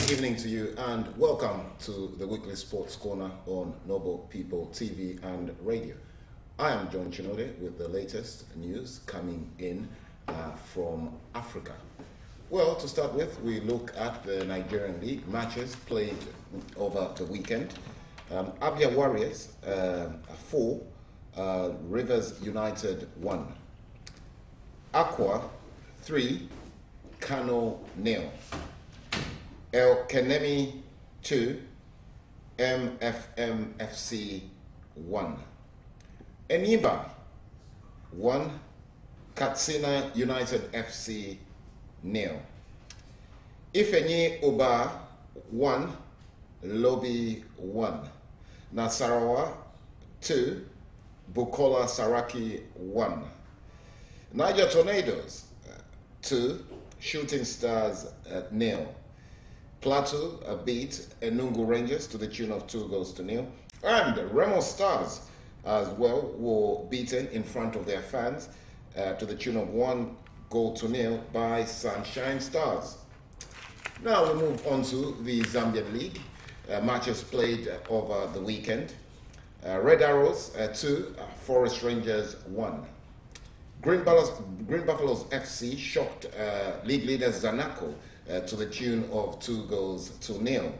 Good evening to you and welcome to the weekly sports corner on Noble People TV and radio. I am John Chinode with the latest news coming in from Africa. Well, to start with, we look at the Nigerian League matches played over the weekend. Abia Warriors 4, Rivers United 1. Aqua 3, Kano 0. El Kenemi 2, MFMFC 1. Eniba 1, Katsina United FC 0. Ifenyi Oba 1, Lobi 1. Nasarawa 2, Bukola Saraki 1. Niger Tornadoes 2, Shooting Stars 0. Plateau beat Enugu Rangers to the tune of 2-0. And Remo Stars as well were beaten in front of their fans to the tune of 1-0 by Sunshine Stars. Now we move on to the Zambian League. Matches played over the weekend. Red Arrows 2, Forest Rangers 1. Green Buffaloes FC shocked league leaders Zanaco to the tune of 2-0.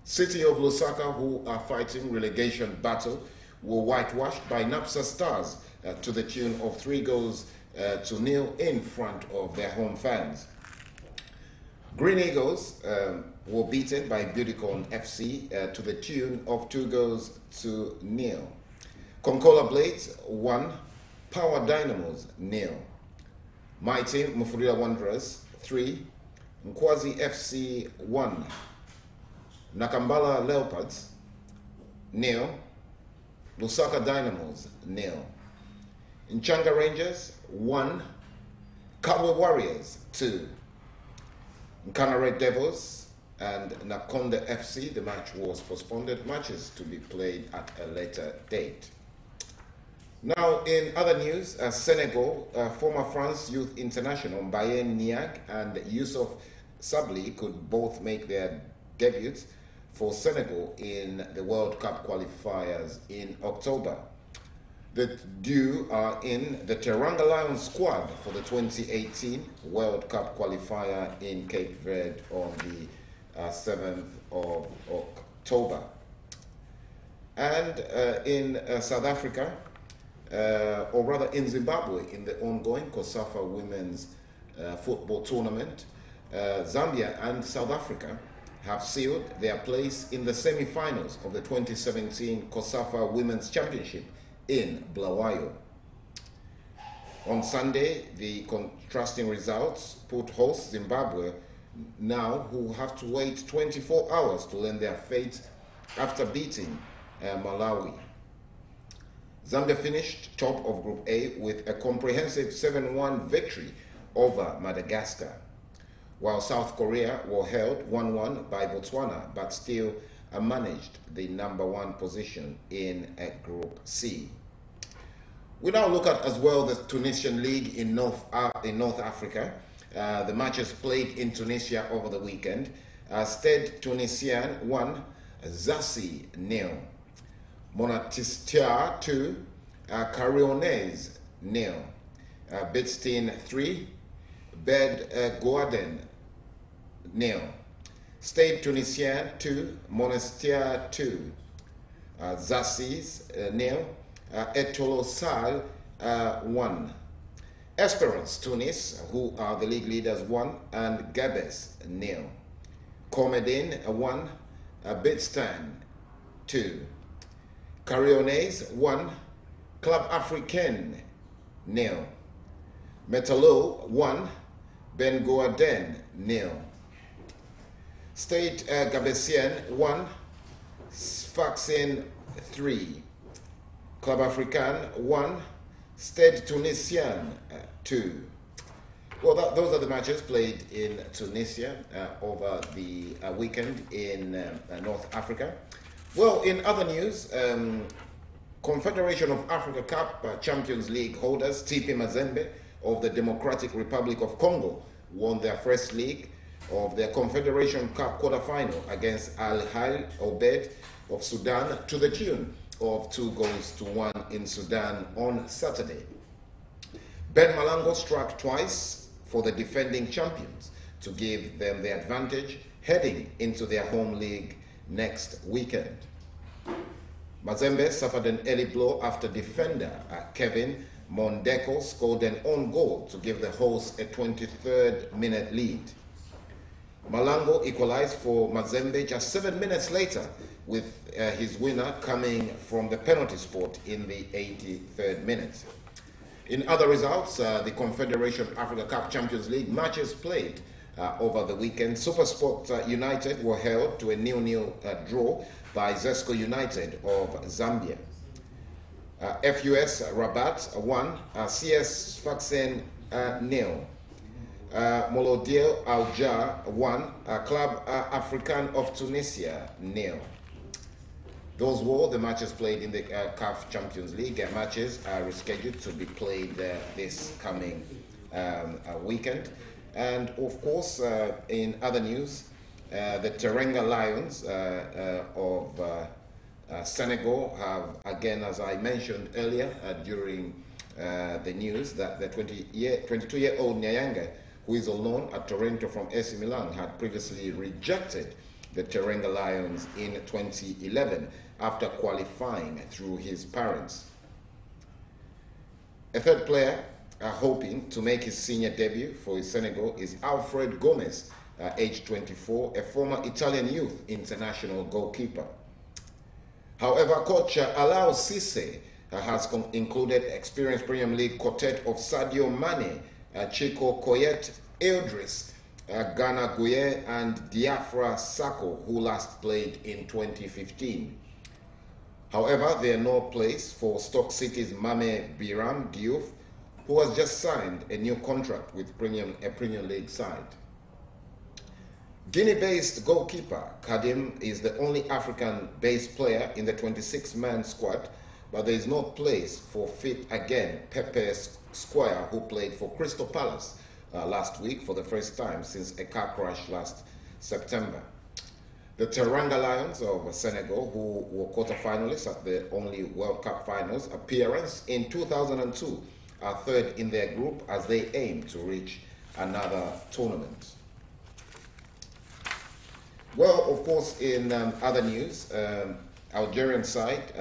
City of Lusaka, who are fighting relegation battle, were whitewashed by Napsa Stars to the tune of 3-0 in front of their home fans. Green Eagles were beaten by Beautycon FC to the tune of 2-0. Konkola Blades 1, Power Dynamos 0. Mighty Mufurira Wanderers 3, Nkwazi FC 1, Nakambala Leopards 0, Lusaka Dynamos 0. Nchanga Rangers 1, Kabwe Warriors 2. Nkana Red Devils and Nakonde FC, the match was postponed. Matches to be played at a later date. Now, in other news, Senegal, former France Youth International Mbaye Niang and Yusuf Sabli could both make their debuts for Senegal in the World Cup qualifiers in October. The duo are in the Teranga Lions squad for the 2018 World Cup qualifier in Cape Verde on the 7th of October. And in South Africa, or rather in Zimbabwe, in the ongoing COSAFA Women's Football Tournament, Zambia and South Africa have sealed their place in the semi-finals of the 2017 COSAFA Women's Championship in Bulawayo. On Sunday, the contrasting results put host Zimbabwe now who have to wait 24 hours to learn their fate after beating Malawi. Zambia finished top of Group A with a comprehensive 7-1 victory over Madagascar, while South Korea were held 1-1 by Botswana, but still managed the #1 position in Group C. We now look at as well the Tunisian League in North Africa. The matches played in Tunisia over the weekend. Stade Tunisien 1, Zassi 0. Monastir 2, Cariones 0. Bitstein 3, Bed Gouaden 0. Stade Tunisien 2, Monastir 2. Zassis 0. Etolosal 1. Esperance Tunis, who are the league leaders, 1, and Gabes 0. Comedin 1, Bitstein 2. Cariones 1, Club Africain 0. Metalo 1, Ben Gouaden 0. Stade Gabesien 1, Sfaxien 3. Club Africain 1, Stade Tunisien 2. Well, those are the matches played in Tunisia over the weekend in North Africa. Well, in other news, Confederation of Africa Cup Champions League holders TP Mazembe of the Democratic Republic of Congo won their first league of their Confederation Cup quarter-final against Al Hilal Obed of Sudan to the tune of 2-1 in Sudan on Saturday. Ben Malango struck twice for the defending champions to give them the advantage heading into their home league next weekend. Mazembe suffered an early blow after defender Kevin Mondeko scored an own goal to give the hosts a 23rd minute lead. Malango equalized for Mazembe just 7 minutes later, with his winner coming from the penalty spot in the 83rd minute. In other results, the Confederation Africa Cup Champions League matches played over the weekend. SuperSport United were held to a 0-0 draw by Zesco United of Zambia. FUS Rabat won, CS Sfaxien 0. Molodier Aljar won, Club African of Tunisia 0. Those were the matches played in the CAF Champions League. Matches are rescheduled to be played this coming weekend. And of course, in other news, the Teranga Lions of Senegal have, again, as I mentioned earlier during the news, that the 22-year-old Nyayanga, who is on loan at Toronto from AC Milan, had previously rejected the Teranga Lions in 2011 after qualifying through his parents. A third player hoping to make his senior debut for Senegal is Alfred Gomez, age 24, a former Italian youth international goalkeeper. However, coach Alao Cisse has included experienced Premier League quartet of Sadio Mane, Chico Koyet, Eldris, Ghana Gueye, and Diafra Sako, who last played in 2015. However, there are no place for Stoke City's Mame Biram Diouf, who has just signed a new contract with a Premier League side. Guinea-based goalkeeper Kadim is the only African-based player in the 26-man squad, but there is no place for fit again Pepe Squire, who played for Crystal Palace last week for the first time since a car crash last September. The Teranga Lions of Senegal, who were quarter-finalists at the only World Cup finals appearance in 2002, are third in their group as they aim to reach another tournament. Well, of course, in other news, Algerian side,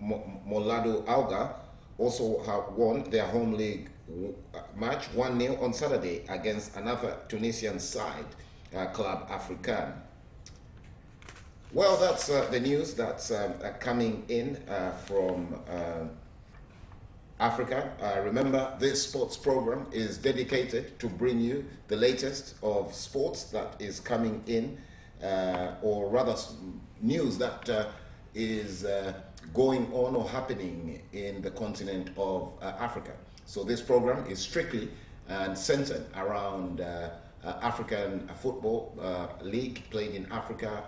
Molado Alga, also have won their home league match 1-0 on Saturday against another Tunisian side, Club African. Well, that's the news that's coming in from Africa. Remember, this sports program is dedicated to bring you the latest of sports that is coming in, or rather news that is going on or happening in the continent of Africa. So this program is strictly and centered around African football league played in Africa,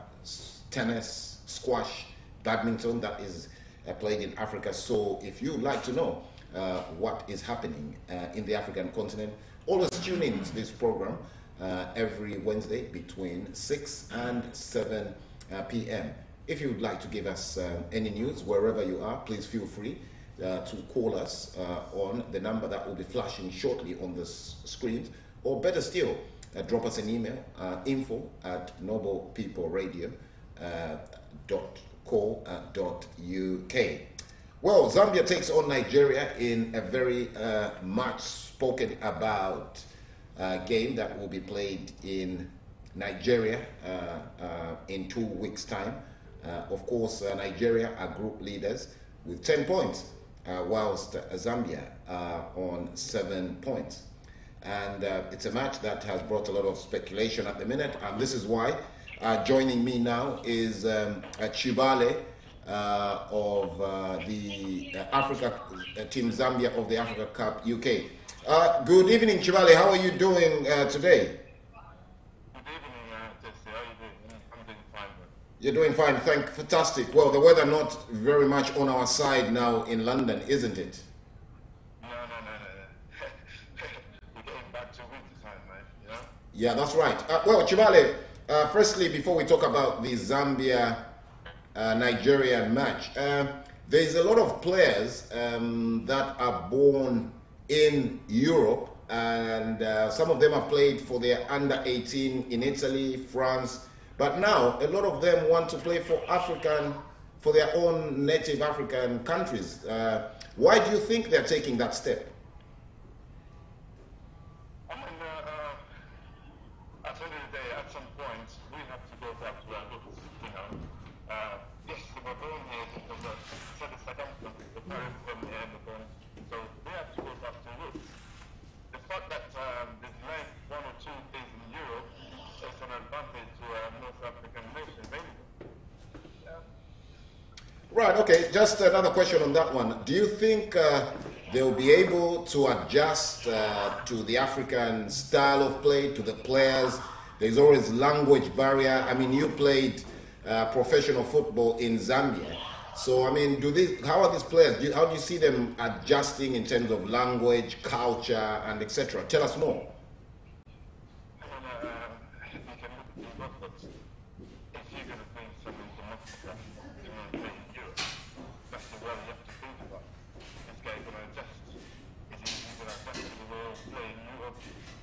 tennis, squash, badminton that is played in Africa. So if you'd like to know what is happening in the African continent, always tune in to this program every Wednesday between 6 and 7 p.m. If you would like to give us any news wherever you are, please feel free to call us on the number that will be flashing shortly on the screen, or better still, drop us an email, info@noblepeopleradio.co.uk. Well, Zambia takes on Nigeria in a very much spoken about game that will be played in Nigeria in 2 weeks' time. Of course, Nigeria are group leaders with 10 points, whilst Zambia are on 7 points. And it's a match that has brought a lot of speculation at the minute, and this is why joining me now is Chibale of the Africa Team Zambia of the Africa Cup UK. Good evening, Chibale. How are you doing today? You're doing fine, fantastic. Well, the weather not very much on our side now in London, isn't it? No. We're getting back to winter time, man, you know? Yeah, that's right. Well, Chibale, firstly, before we talk about the Zambia Nigerian match, there's a lot of players that are born in Europe, and some of them have played for their under 18 in Italy, France, but now a lot of them want to play for their own native African countries. Why do you think they're taking that step? I mean, at the end of the day, at some point, we have to go back to our roots, you know. Yes, they were born here because of certain circumstances, the parents from here and the born, so we have to go back to roots. The fact that they've learned one or two things in Europe is an advantage to North African nations, anyway. Yeah. Right, okay, just another question on that one. Do you think they'll be able to adjust to the African style of play, to the players? There's always language barrier. I mean, you played professional football in Zambia. So, I mean, how are these players, how do you see them adjusting in terms of language, culture, and etc.? Tell us more. I mean, you can look at the records. If you're going to bring someone from Africa to play in Europe, that's the way you have to think about it. This guy's going to adjust. Is he going to adjust to the way of play in Europe?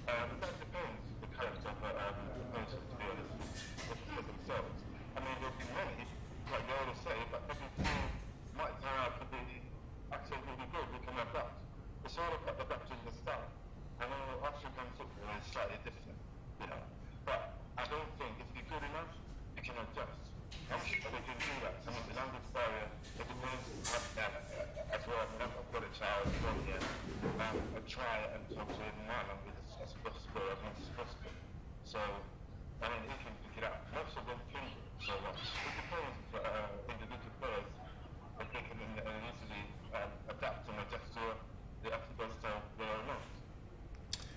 That depends the character of the person, to be honest, the players themselves. I mean, there'll be many, like they always say, but every team might turn out to be actually really good. We can adapt. It's all about adapting the style. I know African football is slightly different, you know, but I don't think if you're good enough, you can adjust. I'm sure they can do that. I mean, the language barrier, it depends as well. I mean, I've got a child from here. I try and talk to him in my language as possible, as much as possible. So, I mean, he can pick it up. Most of them think so much. It depends individual players if they can easily adapt and adjust to the African style they are not.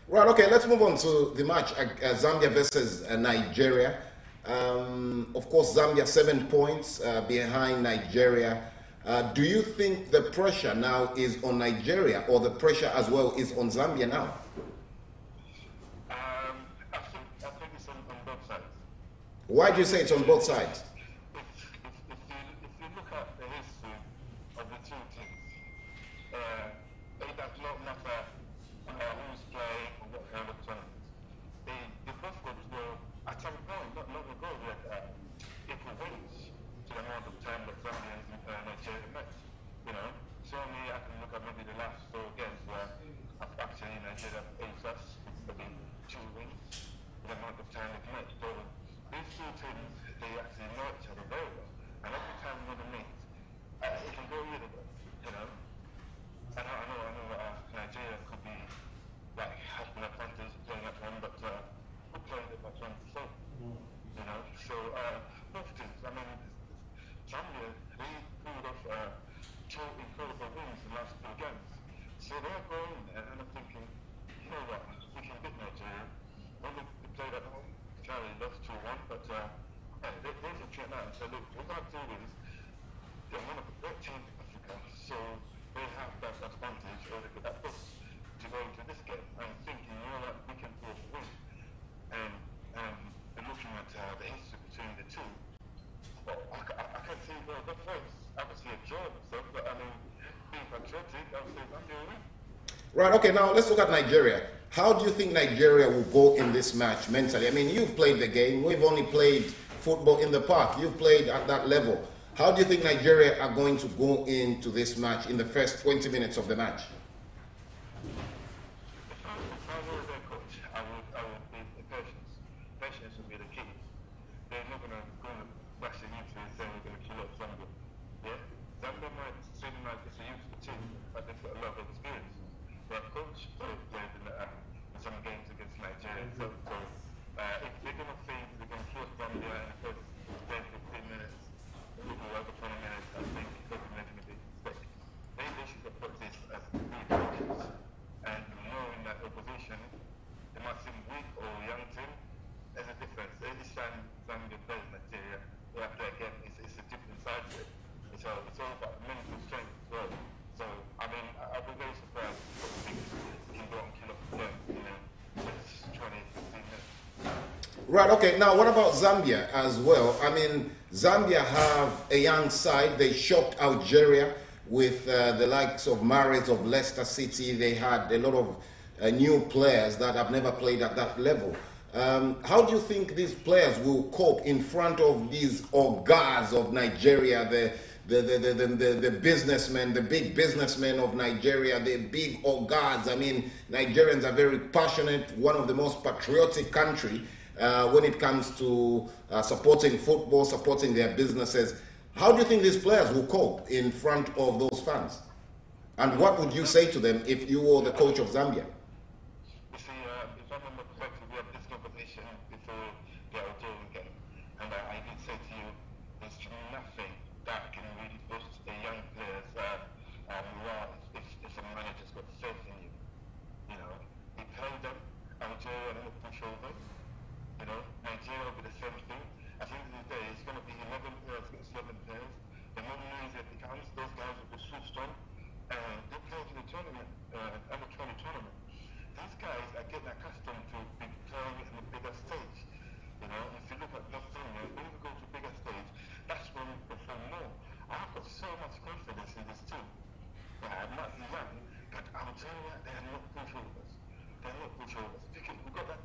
Right, okay, let's move on to the match, Zambia versus Nigeria. Of course, Zambia 7 points behind Nigeria. Do you think the pressure now is on Nigeria, or the pressure as well is on Zambia now? I think it's on both sides. Why do you say it's on both sides? If you look at the history of the two teams, it does not matter who's playing or what kind of tournament. The both clubs will, at some point, not long ago, we had equal wins to the amount of time that Zambia and Nigeria met. You know, certainly I can look at maybe the last 4 games where actually Nigeria faced us, maybe 2 wins to the amount of time they've met. So these two teams, they actually know each other very well. And every time we're going to meet, it can go either way, you know. I know Nigeria could be like have an advantage playing at home, but who played it at home before? You know, so both teams. I mean, Zambia, they pulled off 2 incredible wins in the last 2 games. So they're going there, and I'm thinking, you know what, we can beat Nigeria. When they played at home, Charlie lost 2-1, but they can turn out and say, look, what we're going to do is they're one of the great teams in Africa, so they have that advantage or they could that push to go into this game. I'm thinking, you know what, we can pull off a win. And looking at the history between the two, well, I can't see both ways. Obviously a draw and stuff, but I mean, being patriotic, I would say Zambia will win. Right, okay, now let's look at Nigeria. How do you think Nigeria will go in this match mentally? I mean, you've played the game. We've only played football in the park. You've played at that level. How do you think Nigeria are going to go into this match in the first 20 minutes of the match? If I were their coach, I would be patient. Patience would be the key. They're not going to go rushing into it saying we're going to kill up Zambia. Yeah? Zambia might seem like it's a youthful team, but they've got a lot of experience. Their coach played in some games against Nigeria. So if they're going to think they're going to kill Zambia in the first 10, 15 minutes, maybe over 20 minutes, I think they'll be making a big mistake. They should approach this as Right, okay. Now, what about Zambia as well? I mean, Zambia have a young side. They shocked Algeria with the likes of Mahrez of Leicester City. They had a lot of new players that have never played at that level. How do you think these players will cope in front of these Ogas of Nigeria, the businessmen, the big businessmen of Nigeria, the big Ogas? I mean, Nigerians are very passionate, one of the most patriotic country when it comes to supporting football, supporting their businesses. How do you think these players will cope in front of those fans? And what would you say to them if you were the coach of Zambia? You see, if I remember correctly, we had this conversation before the Algerian game, and I did say to you, there's nothing that can really boost a young player's morale if a manager's got faith in you. You know, he played them, Algeria and push over. You know, Nigeria will be the same thing. At the end of the day, it's going to be 11 players against 11 players. The more noisy it becomes, those guys will be switched on. And they play in the tournament, under 20 tournament. These guys are getting accustomed to be playing in a bigger stage. You know, if you look at North Kenya, when we go to a bigger stage, that's when we perform more. I've got so much confidence in this team. I'm not young, but Algeria, they are not pushovers. They're not pushovers. We've got that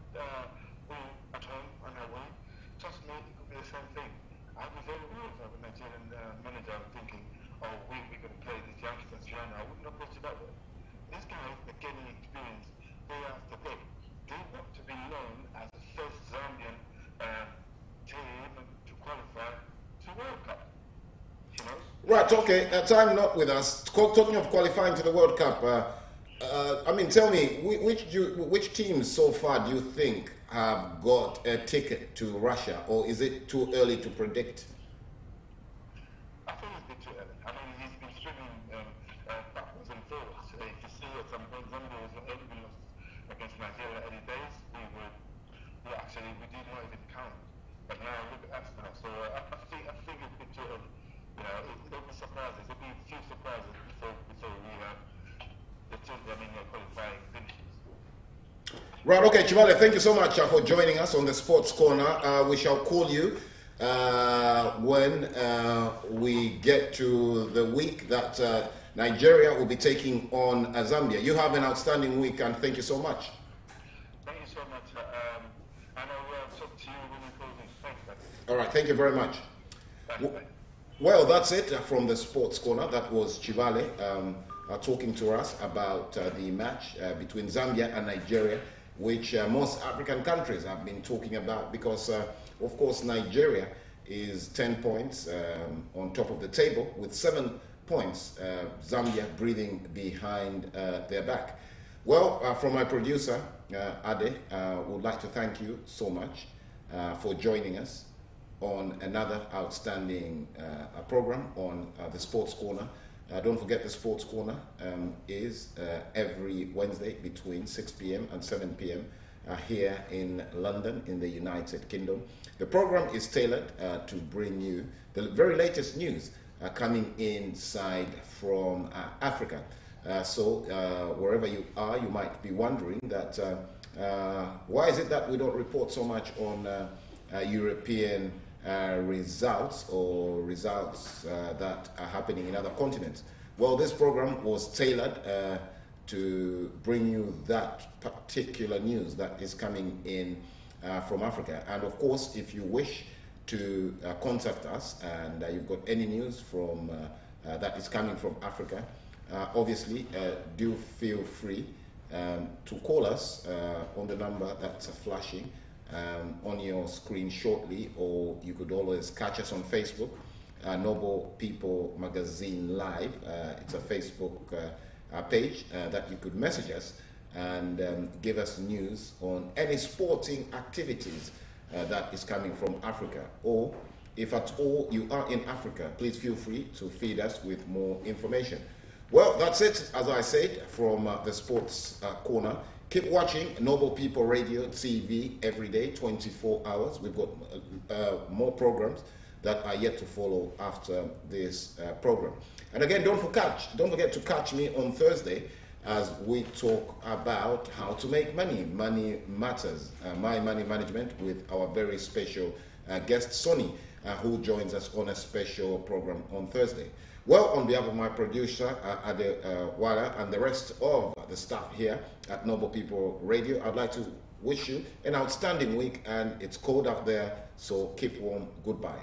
win at home on our way. Trust me, it could be the same thing. I'd be very worried if I was a Nigerian manager thinking, oh, we're going to play these youngsters young. I wouldn't approach it that way. These guys are getting experience day after day. They want to be known as the first Zambian team to qualify to World Cup. You know? Right, okay. Time not with us. Talking of qualifying to the World Cup, I mean, tell me, which teams so far do you think have got a ticket to Russia, or is it too early to predict? I think it's a bit too early. I mean, he's been swimming backwards and forwards. If you see at some point, Zambia was early lost against Nigeria early days. We did not even count. But now look at us now. So I think it's a bit too early. You know, there'll be surprises. There'll be a few surprises before we the two qualifying finishes. Right, okay, Chivale, thank you so much for joining us on the Sports Corner. We shall call you when we get to the week that Nigeria will be taking on Zambia. You have an outstanding week, and thank you so much. Thank you so much. And I'll talk to you when we close this. Thanks, man. All right, thank you very much. Bye. Well, that's it from the Sports Corner. That was Chivale talking to us about the match between Zambia and Nigeria, which most African countries have been talking about because, of course, Nigeria is 10 points on top of the table with 7 points, Zambia breathing behind their back. Well, from my producer, Ade, would like to thank you so much for joining us on another outstanding program on the Sports Corner. Don't forget the Sports Corner is every Wednesday between 6 p.m. and 7 p.m. Here in London in the United Kingdom. The program is tailored to bring you the very latest news coming inside from Africa. So wherever you are, you might be wondering that why is it that we don't report so much on European results or results that are happening in other continents. Well, this program was tailored to bring you that particular news that is coming in from Africa. And of course, if you wish to contact us and you've got any news from that is coming from Africa, obviously do feel free to call us on the number that's flashing on your screen shortly, or you could always catch us on Facebook, Noble People Magazine Live. It's a Facebook page that you could message us and give us news on any sporting activities that is coming from Africa, or if at all you are in Africa, please feel free to feed us with more information. Well, that's it, as I said, from the Sports Corner. Keep watching Noble People Radio TV every day, 24 hours. We've got more programs that are yet to follow after this program. And again, don't forget to catch me on Thursday as we talk about how to make money. Money matters. My money management with our very special guest Sonny, who joins us on a special program on Thursday. Well, on behalf of my producer Ade Wala and the rest of the staff here at Noble People Radio, I'd like to wish you an outstanding week, and it's cold out there, so keep warm. Goodbye.